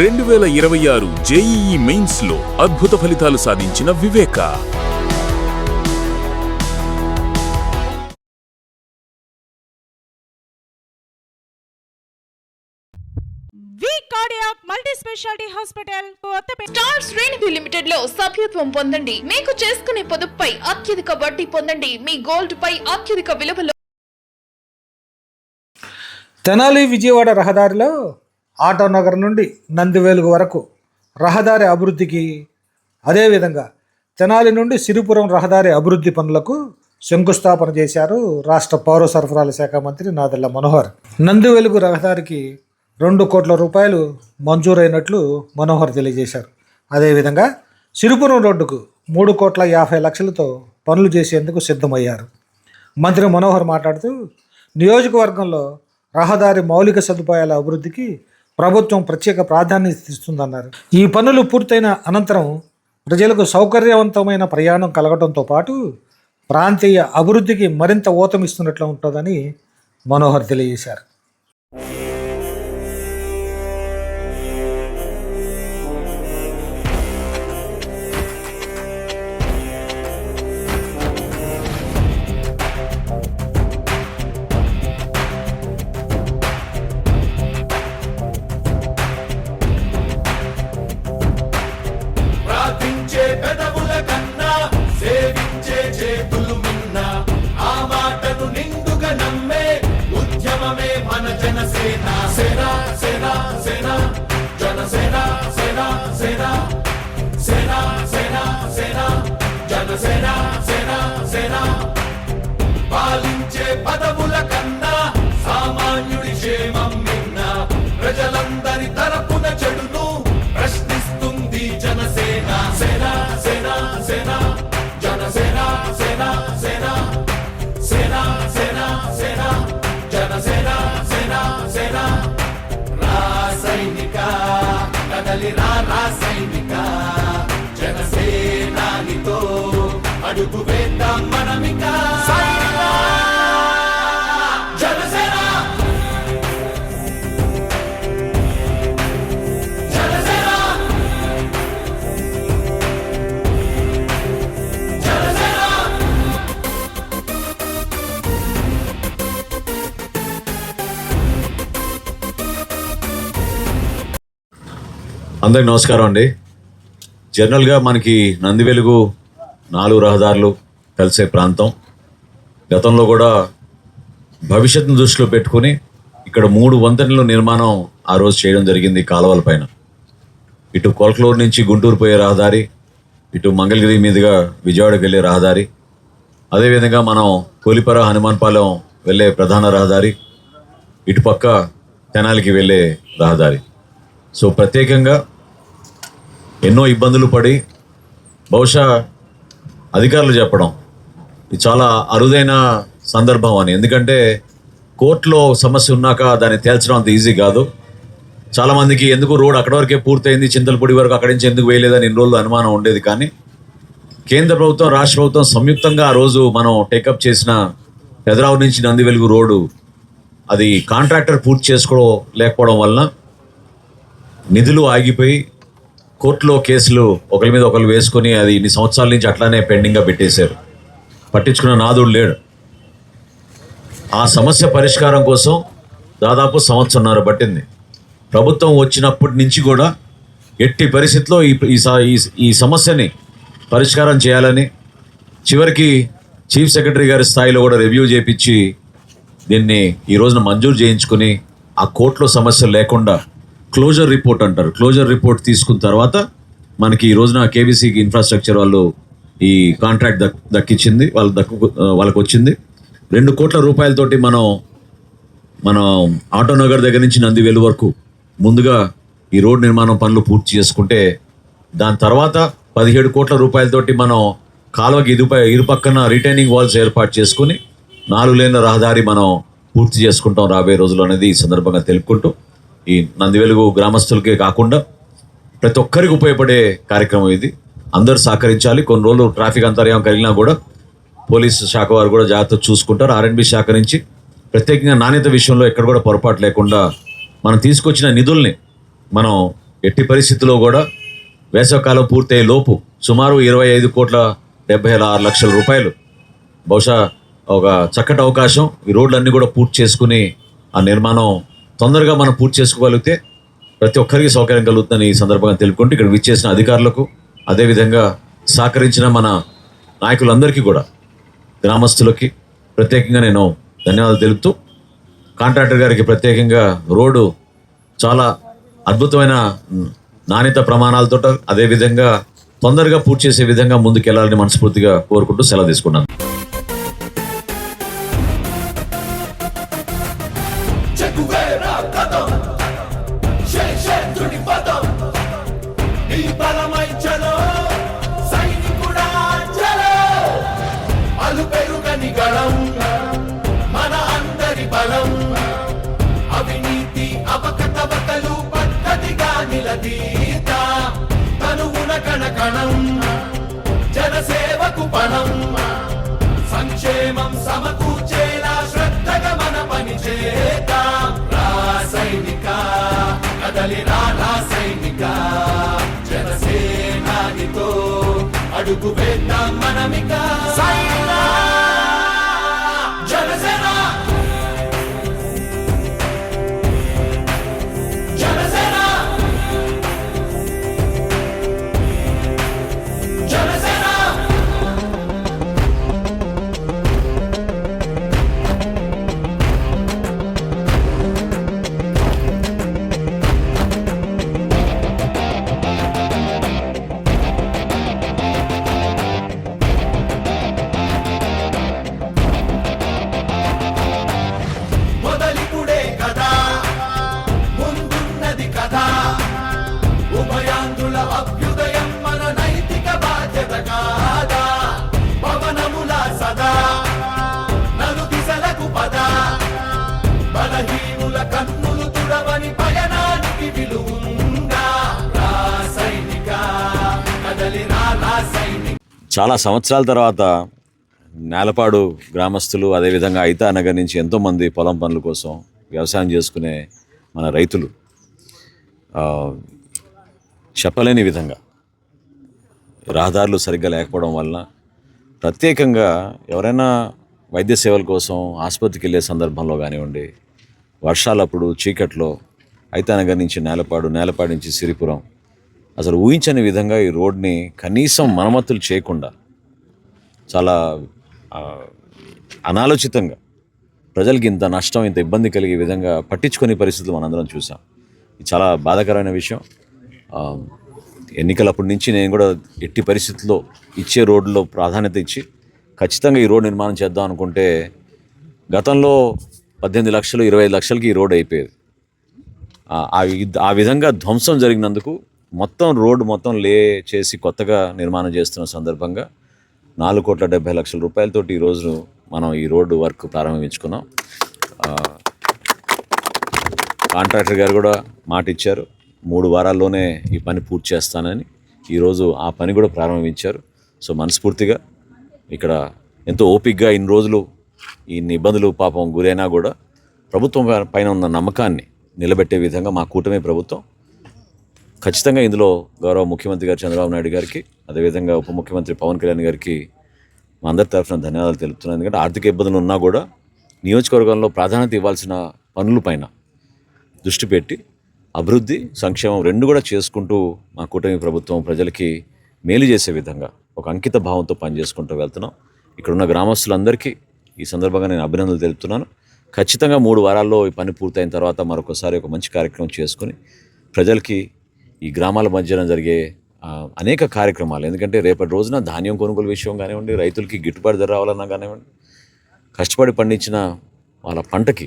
2026 JEE mains లో అద్భుత ఫలితాలు సాధించిన వివేక. మల్టీ స్పెషాలిటీ హాస్పిటల్ స్టార్ శ్రేణి లిమిటెడ్ లో సభ్యత్వం పొందండి. మీకు చేసుకునే పొదుపుపై అత్యధిక వడ్డీ పొందండి. మీ గోల్డ్ పై అత్యధిక విలువలో. తెనాలి విజయవాడ రహదారిలో ఆటో నగర్ నుండి నందివేలుగు వరకు రహదారి అభివృద్ధికి, అదేవిధంగా తెనాలి నుండి సిరిపురం రహదారి అభివృద్ధి పనులకు శంకుస్థాపన చేశారు రాష్ట్ర పౌర సరఫరాల శాఖ మంత్రి నాదెళ్ల మనోహర్. నందివేలుగు రహదారికి 2 కోట్ల రూపాయలు మంజూరైనట్లు మనోహర్ తెలియజేశారు. అదేవిధంగా సిరిపురం రోడ్డుకు 3,50,00,000తో పనులు చేసేందుకు సిద్ధమయ్యారు. మంత్రి మనోహర్ మాట్లాడుతూ, నియోజకవర్గంలో రహదారి మౌలిక సదుపాయాల అభివృద్ధికి ప్రభుత్వం ప్రత్యేక ప్రాధాన్యత ఇస్తుందన్నారు. ఈ పనులు పూర్తయిన అనంతరం ప్రజలకు సౌకర్యవంతమైన ప్రయాణం కలగడంతో పాటు ప్రాంతీయ అభివృద్ధికి మరింత ఊతమిస్తున్నట్లు ఉంటుందని మనోహర్ తెలియజేశారు. పెదవుల కన్నా సేవించే చేతులు మిన్నా, ఆ మాటను నిండుగా నమ్మే ఉద్యమమే మన జనసేన. సేన సేన సేన జనసేన, సేన సేన సేన సేన సేన జనసేన, సేన సేన. పాలించే పదవుల కన్నా సామాన్యుడి క్షేమం మిన్నా, ప్రజలందరి తరపున చెడును ప్రశ్నిస్తుంది జనసేన. సేన సేన సేన జనసేన, సేన సేన సేన సేన సేన జనసేన, సేన సేన. రాసైనిక కదలి రాసైనిక, జనసేనానితో అడుగు వేద్దాం మనమిక. జనసేన అందరికి నమస్కారం అండి. జనరల్గా మనకి నందివెలుగు 4 రహదారులు కలిసే ప్రాంతం. గతంలో కూడా భవిష్యత్తును దృష్టిలో పెట్టుకుని ఇక్కడ 3 వంతెనల నిర్మాణం ఆ రోజు చేయడం జరిగింది కాలువల పైన. ఇటు కొలకలూరు నుంచి గుంటూరు పోయే రహదారి, ఇటు మంగళగిరి మీదుగా విజయవాడకి వెళ్ళే రహదారి, అదేవిధంగా మనం కోలిపర హనుమాన్పాలెం వెళ్ళే ప్రధాన రహదారి, ఇటుపక్క తెనాలికి వెళ్ళే రహదారి. సో ప్రత్యేకంగా ఎన్నో ఇబ్బందులు పడి, బహుశా అధికారులు చెప్పడం ఇది చాలా అరుదైన సందర్భం అని. ఎందుకంటే కోర్టులో సమస్య ఉన్నాక దాన్ని తేల్చడం అంత ఈజీ కాదు. చాలామందికి ఎందుకు రోడ్ అక్కడి వరకే పూర్తయింది, చింతలపూడి వరకు అక్కడి నుంచి ఎందుకు వేయలేదని ఇన్ని రోజులు అనుమానం ఉండేది. కానీ కేంద్ర ప్రభుత్వం, రాష్ట్ర ప్రభుత్వం సంయుక్తంగా ఆ రోజు మనం టేకప్ చేసిన పెదరావు నుంచి నందివెలుగు రోడ్డు, అది కాంట్రాక్టర్ పూర్తి చేసుకోలేకపోవడం వలన నిధులు ఆగిపోయి కోర్టులో కేసులు ఒకరి మీద ఒకరు వేసుకొని అది ఇన్ని సంవత్సరాల నుంచి అట్లానే పెండింగ్గా పెట్టేశారు. పట్టించుకున్న నాదుడు లేడు. ఆ సమస్య పరిష్కారం కోసం దాదాపు 1.5 సంవత్సరం పట్టింది. ప్రభుత్వం వచ్చినప్పటి నుంచి కూడా ఎట్టి పరిస్థితిలో ఈ సమస్యని పరిష్కారం చేయాలని చివరికి చీఫ్ సెక్రటరీ గారి స్థాయిలో కూడా రివ్యూ చేయించి దీన్ని ఈ రోజున మంజూరు చేయించుకుని ఆ కోర్టులో సమస్యలు లేకుండా క్లోజర్ రిపోర్ట్ అంటారు, క్లోజర్ రిపోర్ట్ తీసుకున్న తర్వాత మనకి ఈ రోజున కేబీసీకి ఇన్ఫ్రాస్ట్రక్చర్ వాళ్ళు ఈ కాంట్రాక్ట్ దక్కించింది, వాళ్ళకి వచ్చింది. 2 కోట్ల రూపాయలతోటి మనం ఆటో నగర్ దగ్గర నుంచి నందివేలు వరకు ముందుగా ఈ రోడ్ నిర్మాణం పనులు పూర్తి చేసుకుంటే, దాని తర్వాత 17 కోట్ల రూపాయలతోటి మనం కాలువకి ఇరుపక్కన రిటైనింగ్ వాల్స్ ఏర్పాటు చేసుకుని 4 లేన్ల రహదారి మనం పూర్తి చేసుకుంటాం రాబోయే రోజులు అనేది ఈ సందర్భంగా తెలుపుకుంటూ, ఈ నందివెలుగు గ్రామస్తులకే కాకుండా ప్రతి ఒక్కరికి ఉపయోగపడే కార్యక్రమం ఇది. అందరూ సహకరించాలి. కొన్ని రోజులు ట్రాఫిక్ అంతర్యం కలిగినా కూడా పోలీసు శాఖ వారు కూడా జాగ్రత్త చూసుకుంటారు. ఆర్ఎండ్బి శాఖ నుంచి ప్రత్యేకంగా నాణ్యత విషయంలో ఎక్కడ కూడా పొరపాటు లేకుండా మనం తీసుకొచ్చిన నిధుల్ని మనం ఎట్టి పరిస్థితుల్లో కూడా వేసవకాలం పూర్తయ్యే లోపు సుమారు 25,76,00,000 రూపాయలు బహుశా ఒక చక్కటి అవకాశం. ఈ రోడ్లన్నీ కూడా పూర్తి చేసుకుని ఆ నిర్మాణం తొందరగా మనం పూర్తి చేసుకోగలిగితే ప్రతి ఒక్కరికి సౌకర్యం కలుగుతుందని ఈ సందర్భంగా తెలుపుకుంటూ ఇక్కడ విచ్చేసిన అధికారులకు, అదేవిధంగా సహకరించిన మన నాయకులందరికీ కూడా, గ్రామస్తులకి ప్రత్యేకంగా నేను ధన్యవాదాలు తెలుపుతూ, కాంట్రాక్టర్ గారికి ప్రత్యేకంగా రోడ్డు చాలా అద్భుతమైన నాణ్యత ప్రమాణాలతో అదేవిధంగా తొందరగా పూర్తి చేసే విధంగా ముందుకెళ్లాలని మనస్ఫూర్తిగా కోరుకుంటూ సెలవు తీసుకున్నాను. చెగువేరా కథం శేషేంద్రుడి పదం నీ బలమై చలో సైనికుడా చలో అలు పెరుగని గళం మన అందరి బలం అవినీతి అవకతవకలు పద్ధతిగా నిలదీత తనువున కణకణం జనసేవకు పణం సంక్షేమం సమకూర్చేలా శ్రద్ధగా మన పని చేద్దాం. రా సైనిక కదలిరా రా సైనిక జనసేనానితో అడుగు వేద్దాం మనమిక. జనసేన జనసేన జనసేన మొదలిపుడే కదా ముందున్నది కదా ఉభయాంధ్రుల అభ్యుదయం మన నైతిక బాధ్యత కాదా పవనముల సదా నలు దిశలకు పద బలహీనుల కన్నులు తుడవని పయనానికి విలువుందా. రా సైనిక కదలిరా రా సైనిక. చాలా సంవత్సరాల తర్వాత నేలపాడు గ్రామస్తులు, అదేవిధంగా ఐతా నగర్ నుంచి ఎంతోమంది పొలం పనుల కోసం వ్యవసాయం చేసుకునే మన రైతులు చెప్పలేని విధంగా రహదారులు సరిగ్గా లేకపోవడం వలన ప్రత్యేకంగా ఎవరైనా వైద్య సేవల కోసం ఆసుపత్రికి వెళ్ళే సందర్భంలో కానివ్వండి, వర్షాలప్పుడు చీకట్లో ఐతా నగర్ నుంచి నేలపాడు, నేలపాడు నుంచి సిరిపురం అసలు ఊహించని విధంగా ఈ రోడ్ని కనీసం మరమ్మతులు చేయకుండా చాలా అనాలోచితంగా ప్రజలకి ఇంత నష్టం, ఇంత ఇబ్బంది కలిగే విధంగా పట్టించుకునే పరిస్థితులు మనందరం చూసాం. ఇది చాలా బాధాకరమైన విషయం. ఎన్నికలప్పటి నుంచి నేను కూడా ఎట్టి పరిస్థితుల్లో ఇచ్చే రోడ్లో ప్రాధాన్యత ఇచ్చి ఖచ్చితంగా ఈ రోడ్ నిర్మాణం చేద్దాం అనుకుంటే గతంలో 18 లక్షలు 25 లక్షలకి ఈ రోడ్ అయిపోయేది. ఆ విధంగా ధ్వంసం జరిగినందుకు మొత్తం రోడ్డు మొత్తం చేసి కొత్తగా నిర్మాణం చేస్తున్న సందర్భంగా 4,70,00,000 రూపాయలతోటి ఈరోజు మనం ఈ రోడ్డు వర్క్ ప్రారంభించుకున్నాం. కాంట్రాక్టర్ గారు కూడా మాట ఇచ్చారు, 3 వారాల్లోనే ఈ పని పూర్తి చేస్తానని. ఈరోజు ఆ పని కూడా ప్రారంభించారు. సో మనస్ఫూర్తిగా ఇక్కడ ఎంతో ఓపికగా ఇన్ని రోజులు ఇన్ని ఇబ్బందులు పాపం గురైనా కూడా ప్రభుత్వం పైన ఉన్న నమ్మకాన్ని నిలబెట్టే విధంగా మా కూటమి ప్రభుత్వం ఖచ్చితంగా ఇందులో గౌరవ ముఖ్యమంత్రి గారు చంద్రబాబు నాయుడు గారికి, అదేవిధంగా ఉప ముఖ్యమంత్రి పవన్ కళ్యాణ్ గారికి మా అందరి తరఫున ధన్యవాదాలు తెలుపుతున్నాను. ఎందుకంటే ఆర్థిక ఇబ్బందులు ఉన్నా కూడా నియోజకవర్గంలో ప్రాధాన్యత ఇవ్వాల్సిన పనులపైన దృష్టి పెట్టి అభివృద్ధి, సంక్షేమం రెండు కూడా చేసుకుంటూ మా కూటమి ప్రభుత్వం ప్రజలకి మేలు చేసే విధంగా ఒక అంకిత భావంతో పనిచేసుకుంటూ వెళ్తున్నాం. ఇక్కడున్న గ్రామస్తులందరికీ ఈ సందర్భంగా నేను అభినందనలు తెలుపుతున్నాను. ఖచ్చితంగా 3 వారాల్లో ఈ పని పూర్తయిన తర్వాత మరొకసారి ఒక మంచి కార్యక్రమం చేసుకుని ప్రజలకి ఈ గ్రామాల మధ్యన జరిగే అనేక కార్యక్రమాలు, ఎందుకంటే రేపటి రోజున ధాన్యం కొనుగోలు విషయం కానివ్వండి, రైతులకి గిట్టుబాటు ధర రావాలన్నా కానివ్వండి, కష్టపడి పండించిన వాళ్ళ పంటకి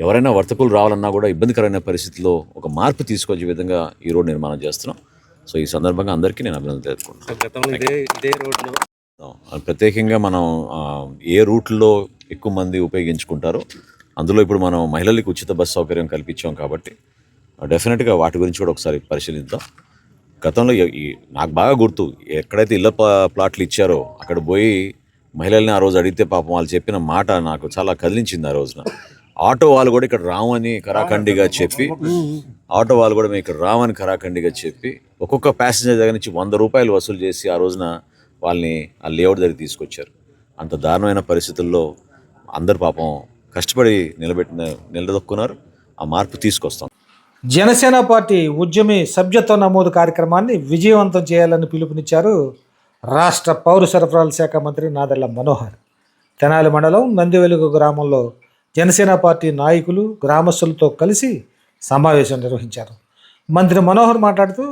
ఎవరైనా వర్తకులు రావాలన్నా కూడా ఇబ్బందికరమైన పరిస్థితుల్లో ఒక మార్పు తీసుకొచ్చే విధంగా ఈ రోడ్ నిర్మాణం చేస్తున్నాం. సో ఈ సందర్భంగా అందరికీ నేను అభినందనలు తెలుపుకుంటున్నాను. ప్రత్యేకంగా మనం ఏ రూట్లో ఎక్కువ మంది ఉపయోగించుకుంటారో అందులో ఇప్పుడు మనం మహిళలకు ఉచిత బస్సు సౌకర్యం కల్పించాం కాబట్టి డెఫినెట్గా వాటి గురించి కూడా ఒకసారి పరిశీలిద్దాం. గతంలో నాకు బాగా గుర్తు, ఎక్కడైతే ఇళ్ళ ప్లాట్లు ఇచ్చారో అక్కడ పోయి మహిళల్ని ఆ రోజు అడిగితే పాపం వాళ్ళు చెప్పిన మాట నాకు చాలా కదిలించింది. ఆ రోజున ఆటో వాళ్ళు కూడా ఇక్కడ రామని కరాఖండిగా చెప్పి ఆటో వాళ్ళు కూడా మేము ఇక్కడ రామని ఖరాఖండిగా చెప్పి ఒక్కొక్క ప్యాసింజర్ దగ్గర నుంచి 100 రూపాయలు వసూలు చేసి ఆ రోజున వాళ్ళని ఆ లేఅవుట్ దగ్గర తీసుకొచ్చారు. అంత దారుణమైన పరిస్థితుల్లో అందరు పాపం కష్టపడి నిలదొక్కున్నారు. ఆ మార్పు తీసుకొస్తాం. జనసేన పార్టీ ఉద్యమి సభ్యత్వ నమోదు కార్యక్రమాన్ని విజయవంతం చేయాలని పిలుపునిచ్చారు రాష్ట్ర పౌర సరఫరాల శాఖ మంత్రి నాదెళ్ల మనోహర్. తెనాలి మండలం నందివెలుగు గ్రామంలో జనసేన పార్టీ నాయకులు గ్రామస్తులతో కలిసి సమావేశం నిర్వహించారు. మంత్రి మనోహర్ మాట్లాడుతూ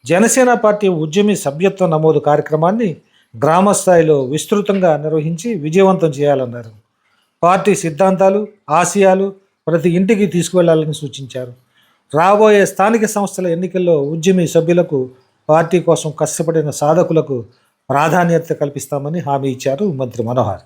జనసేన పార్టీ ఉద్యమి సభ్యత్వ నమోదు కార్యక్రమాన్ని గ్రామ స్థాయిలో విస్తృతంగా నిర్వహించి విజయవంతం చేయాలన్నారు. పార్టీ సిద్ధాంతాలు, ఆశయాలు ప్రతి ఇంటికి తీసుకువెళ్లాలని సూచించారు. రాబోయే స్థానిక సంస్థల ఎన్నికల్లో ఉద్యమి సభ్యులకు, పార్టీ కోసం కష్టపడిన సాధకులకు ప్రాధాన్యత కల్పిస్తామని హామీ ఇచ్చారు మంత్రి మనోహర్.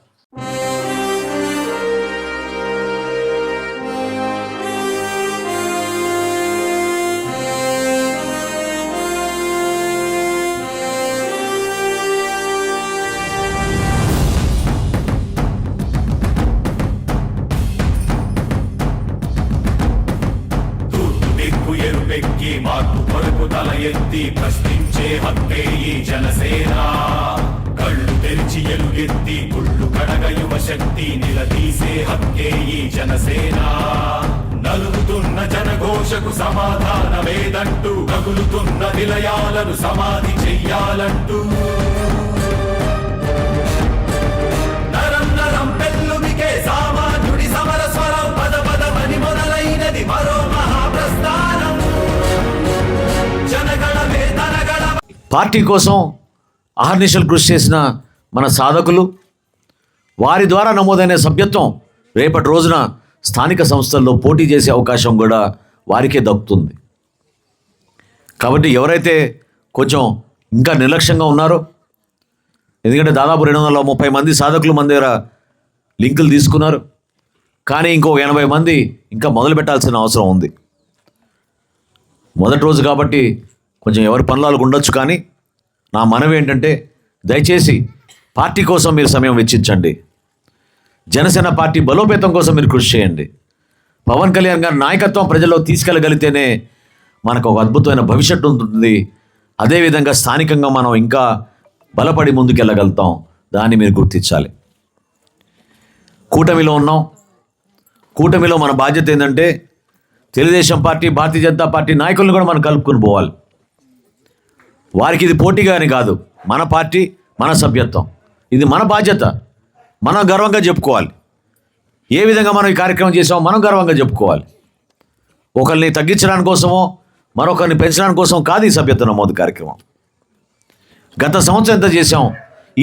దిక్కు ఎరుపెక్కి మార్పు కొరకు తల ఎత్తి ప్రశ్నించే హక్కే ఈ జనసేన. కళ్ళు తెరిచి ఎలుగెత్తి గుళ్ళు కడగ యువ శక్తి నిలదీసే హక్కే ఈ జనసేన. నలుగుతున్న జనఘోషకు సమాధానమేదంటూ కగులుతున్న నిలయాలను సమాధి చెయ్యాలంటూ నరం నరం పెళ్ళుమికే సామాన్యుడి సమర స్వరం పద పదమని మొదలైనది మరో మహాప్రస్థానం. జనగణమే తనగణ పార్టీ కోసం అహర్నిశలు కృషి చేసిన మన సాధకులు, వారి ద్వారా నమోదైన సభ్యత్వం రేపటి రోజున స్థానిక సంస్థల్లో పోటీ చేసే అవకాశం కూడా వారికే దక్కుతుంది. కాబట్టి ఎవరైతే కొంచెం ఇంకా నిర్లక్ష్యంగా ఉన్నారో, ఎందుకంటే దాదాపు 230 మంది సాధకులు మన దగ్గర లింకులు తీసుకున్నారు, కానీ ఇంకో 80 మంది ఇంకా మొదలు పెట్టాల్సిన అవసరం ఉంది. మొదటి రోజు కాబట్టి కొంచెం ఎవరి పనులకు ఉండొచ్చు, కానీ నా మనవి ఏంటంటే దయచేసి పార్టీ కోసం మీరు సమయం వెచ్చించండి. జనసేన పార్టీ బలోపేతం కోసం మీరు కృషి చేయండి. పవన్ కళ్యాణ్ గారి నాయకత్వం ప్రజల్లో తీసుకెళ్ళగలిగితేనే మనకు ఒక అద్భుతమైన భవిష్యత్తు ఉంటుంది. అదేవిధంగా స్థానికంగా మనం ఇంకా బలపడి ముందుకెళ్ళగలుగుతాం. దాన్ని మీరు గుర్తించాలి. కూటమిలో ఉన్నాం. కూటమిలో మన బాధ్యత ఏంటంటే తెలుగుదేశం పార్టీ, భారతీయ జనతా పార్టీ నాయకులను కూడా మనం కలుపుకొని పోవాలి. వారికి ఇది పోటీగా అని కాదు, మన పార్టీ, మన సభ్యత్వం, ఇది మన బాధ్యత. మనం గర్వంగా చెప్పుకోవాలి. ఏ విధంగా మనం ఈ కార్యక్రమం చేసామో మనం గర్వంగా చెప్పుకోవాలి. ఒకరిని తగ్గించడానికి కోసమో మరొకరిని పెంచడానికి కోసం కాదు ఈ సభ్యత్వ నమోదు కార్యక్రమం. గత సంవత్సరం ఎంత చేసాం,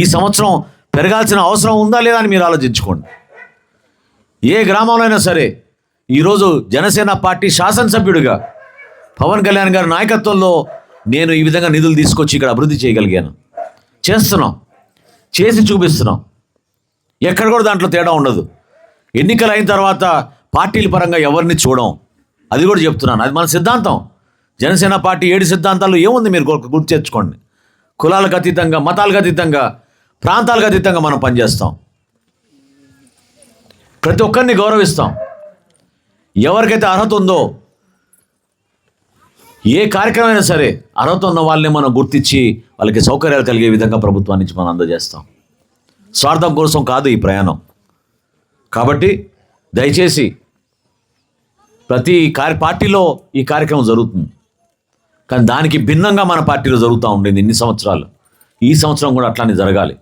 ఈ సంవత్సరం పెరగాల్సిన అవసరం ఉందా లేదా అని మీరు ఆలోచించుకోండి. ఏ గ్రామంలో అయినా సరే ఈరోజు జనసేన పార్టీ శాసనసభ్యుడిగా పవన్ కళ్యాణ్ గారి నాయకత్వంలో నేను ఈ విధంగా నిధులు తీసుకొచ్చి ఇక్కడ అభివృద్ధి చేయగలిగాను. చేస్తున్నాం, చేసి చూపిస్తున్నాం. ఎక్కడ కూడా దాంట్లో తేడా ఉండదు. ఎన్నికలు అయిన తర్వాత పార్టీల పరంగా ఎవరిని చూడం, అది కూడా చెప్తున్నాను. అది మన సిద్ధాంతం. జనసేన పార్టీ 7 సిద్ధాంతాలు ఏముంది మీరు గుర్తు తెచ్చుకోండి. కులాలకు అతీతంగా, మతాలకు అతీతంగా, ప్రాంతాలకు అతీతంగా మనం పనిచేస్తాం. ప్రతి ఒక్కరిని గౌరవిస్తాం. ఎవరికైతే అర్హత ఉందో, ఏ కార్యక్రమం అయినా సరే అర్హత ఉన్న వాళ్ళని మనం గుర్తించి వాళ్ళకి సౌకర్యాలు కలిగే విధంగా ప్రభుత్వం నుంచి మనం అందజేస్తాం. స్వార్థం కోసం కాదు ఈ ప్రయాణం. కాబట్టి దయచేసి ప్రతి పార్టీలో ఈ కార్యక్రమం జరుగుతుంది, కానీ దానికి భిన్నంగా మన పార్టీలో జరుగుతూ ఉండేది ఇన్ని సంవత్సరాలు. ఈ సంవత్సరం కూడా అట్లానే జరగాలి.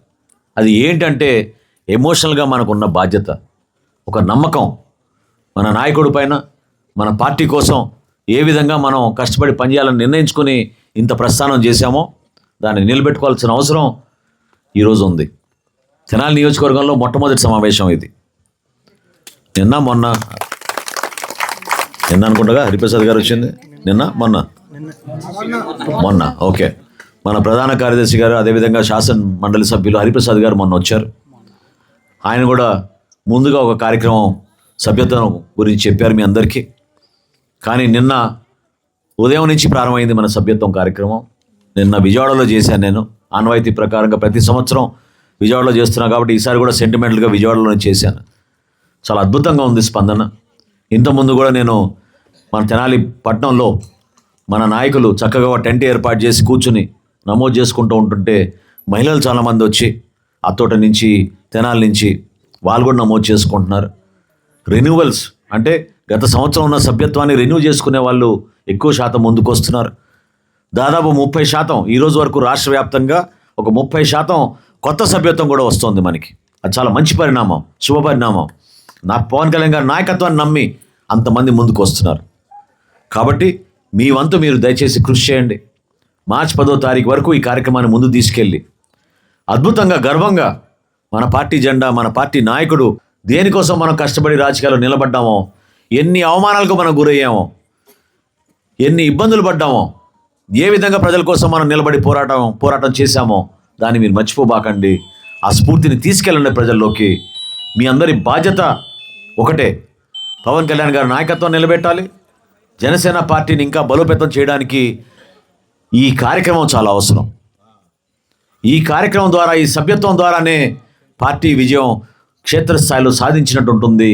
అది ఏంటంటే ఎమోషనల్గా మనకున్న బాధ్యత, ఒక నమ్మకం మన నాయకుడి పైన, మన పార్టీ కోసం ఏ విధంగా మనం కష్టపడి పనిచేయాలని నిర్ణయించుకొని ఇంత ప్రస్థానం చేశామో దాన్ని నిలబెట్టుకోవాల్సిన అవసరం ఈరోజు ఉంది. తెనాలి నియోజకవర్గంలో మొట్టమొదటి సమావేశం ఇది. నిన్న అనుకుంటగా హరిప్రసాద్ గారు వచ్చింది. మొన్న ఓకే. మన ప్రధాన కార్యదర్శి గారు, అదేవిధంగా శాసన మండలి సభ్యులు హరిప్రసాద్ గారు మొన్న వచ్చారు. ఆయన కూడా ముందుగా ఒక కార్యక్రమం సభ్యత్వం గురించి చెప్పారు మీ అందరికీ. కానీ నిన్న ఉదయం నుంచి ప్రారంభమైంది మన సభ్యత్వం కార్యక్రమం. నిన్న విజయవాడలో చేశాను నేను. ఆనవాయితీ ప్రకారంగా ప్రతి సంవత్సరం విజయవాడలో చేస్తున్నా కాబట్టి ఈసారి కూడా సెంటిమెంటల్గా విజయవాడలోనే చేశాను. చాలా అద్భుతంగా ఉంది స్పందన. ఇంతకుముందు కూడా నేను మన తెనాలి పట్టణంలో మన నాయకులు చక్కగా ఒక టెంట్ ఏర్పాటు చేసి కూర్చుని నమోదు చేసుకుంటూ ఉంటుంటే మహిళలు చాలామంది వచ్చి అత్తోట నుంచి తెనాలి నుంచి వాళ్ళు కూడా నమోదు చేసుకుంటున్నారు. రెన్యువల్స్ అంటే గత సంవత్సరం ఉన్న సభ్యత్వాన్ని రెన్యూ చేసుకునే వాళ్ళు ఎక్కువ శాతం ముందుకు వస్తున్నారు. దాదాపు 30% ఈరోజు వరకు రాష్ట్ర వ్యాప్తంగా ఒక 30% కొత్త సభ్యత్వం కూడా వస్తుంది మనకి. అది చాలా మంచి పరిణామం, శుభ పరిణామం. నా పవన్ కళ్యాణ్ గారి నాయకత్వాన్ని నమ్మి అంతమంది ముందుకు వస్తున్నారు. కాబట్టి మీ వంతు మీరు దయచేసి కృషి చేయండి. మార్చి 10వ తారీఖు వరకు ఈ కార్యక్రమాన్ని ముందు తీసుకెళ్ళి అద్భుతంగా గర్వంగా మన పార్టీ జెండా, మన పార్టీ నాయకుడు దేనికోసం మనం కష్టపడి రాజకీయాల్లో నిలబడ్డామో, ఎన్ని అవమానాలకు మనం గురయ్యామో, ఎన్ని ఇబ్బందులు పడ్డామో, ఏ విధంగా ప్రజల కోసం మనం నిలబడి పోరాటం చేశామో దాన్ని మీరు మర్చిపోబాకండి. ఆ స్ఫూర్తిని తీసుకెళ్ళండి ప్రజల్లోకి. మీ అందరి బాధ్యత ఒకటే, పవన్ కళ్యాణ్ గారి నాయకత్వం నిలబెట్టాలి. జనసేన పార్టీని ఇంకా బలోపేతం చేయడానికి ఈ కార్యక్రమం చాలా అవసరం. ఈ కార్యక్రమం ద్వారా, ఈ సభ్యత్వం ద్వారానే పార్టీ విజయం క్షేత్రస్థాయిలో సాధించినట్టు ఉంటుంది.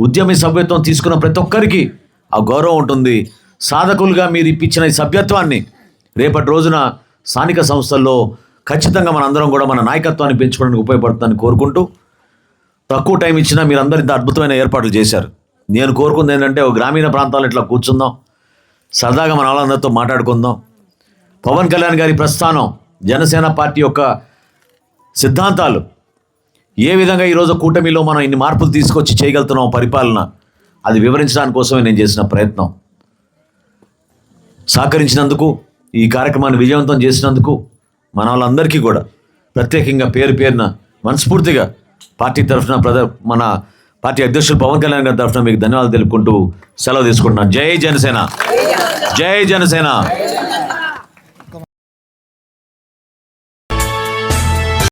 ఉద్యమి సభ్యత్వం తీసుకున్న ప్రతి ఒక్కరికి ఆ గౌరవం ఉంటుంది. సాధకులుగా మీరు ఇప్పించిన ఈ సభ్యత్వాన్ని రేపటి రోజున స్థానిక సంస్థల్లో ఖచ్చితంగా మనందరం కూడా మన నాయకత్వాన్ని పెంచుకోవడానికి ఉపయోగపడుతుందని కోరుకుంటూ, తక్కువ టైం ఇచ్చినా మీరందరూ ఇంత అద్భుతమైన ఏర్పాట్లు చేశారు. నేను కోరుకుంది ఏంటంటే ఒక గ్రామీణ ప్రాంతాల్లో ఇట్లా కూర్చుందాం, సరదాగా మన వాళ్ళందరితో మాట్లాడుకుందాం. పవన్ కళ్యాణ్ గారి ప్రస్థానం, జనసేన పార్టీ యొక్క సిద్ధాంతాలు, ఏ విధంగా ఈరోజు కూటమిలో మనం ఇన్ని మార్పులు తీసుకొచ్చి చేయగలుగుతున్నాం పరిపాలన, అది వివరించడానికి కోసమే నేను చేసిన ప్రయత్నం. సహకరించినందుకు, ఈ కార్యక్రమాన్ని విజయవంతం చేసినందుకు మన వాళ్ళందరికీ కూడా ప్రత్యేకంగా పేరున మనస్ఫూర్తిగా పార్టీ తరఫున మన పార్టీ అధ్యక్షులు పవన్ కళ్యాణ్ గారి తరఫున మీకు ధన్యవాదాలు తెలుపుకుంటూ సెలవు తీసుకుంటున్నాను. జై జనసేన, జై జనసేన.